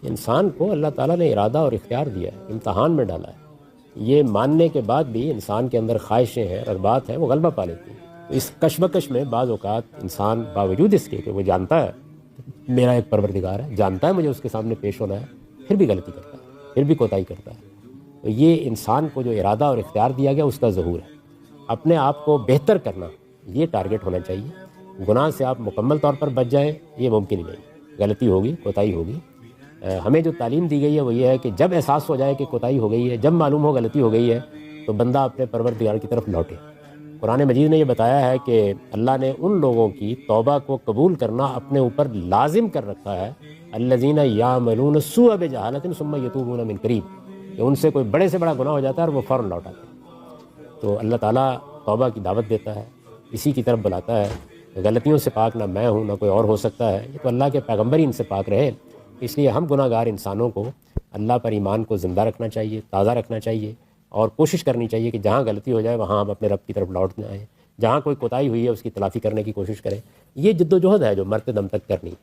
انسان کو اللہ تعالیٰ نے ارادہ اور اختیار دیا ہے، امتحان میں ڈالا ہے. یہ ماننے کے بعد بھی انسان کے اندر خواہشیں ہیں، رغبات ہیں، وہ غلبہ پا لیتی ہیں. تو اس کشمکش میں بعض اوقات انسان باوجود اس کے کہ وہ جانتا ہے میرا ایک پروردگار ہے، جانتا ہے مجھے اس کے سامنے پیش ہونا ہے، پھر بھی غلطی کرتا ہے، پھر بھی کوتاہی کرتا ہے. تو یہ انسان کو جو ارادہ اور اختیار دیا گیا اس کا ظہور ہے. اپنے آپ کو بہتر کرنا یہ ٹارگٹ ہونا چاہیے. گناہ سے آپ مکمل طور پر بچ جائیں یہ ممکن ہی نہیں. غلطی ہوگی، کوتاہی ہوگی. ہمیں جو تعلیم دی گئی ہے وہ یہ ہے کہ جب احساس ہو جائے کہ کوتاہی ہو گئی ہے، جب معلوم ہو غلطی ہو گئی ہے، تو بندہ اپنے پروردگار کی طرف لوٹے. قرآن مجید نے یہ بتایا ہے کہ اللہ نے ان لوگوں کی توبہ کو قبول کرنا اپنے اوپر لازم کر رکھا ہے، الذین یعملون السوء بجہالۃ ثم یتوبون من قریب، کہ ان سے کوئی بڑے سے بڑا گناہ ہو جاتا ہے اور وہ فوراً لوٹ آتے ہیں. تو اللہ تعالیٰ توبہ کی دعوت دیتا ہے، اسی کی طرف بلاتا ہے. غلطیوں سے پاک نہ میں ہوں نہ کوئی اور ہو سکتا ہے، یہ تو اللہ کے پیغمبر ہی ان سے پاک رہے. اس لیے ہم گناہ گار انسانوں کو اللہ پر ایمان کو زندہ رکھنا چاہیے، تازہ رکھنا چاہیے، اور کوشش کرنی چاہیے کہ جہاں غلطی ہو جائے وہاں ہم اپنے رب کی طرف لوٹ جائیں. جہاں کوئی کوتاہی ہوئی ہے اس کی تلافی کرنے کی کوشش کریں. یہ جد و جہد ہے جو مرتے دم تک کرنی ہے.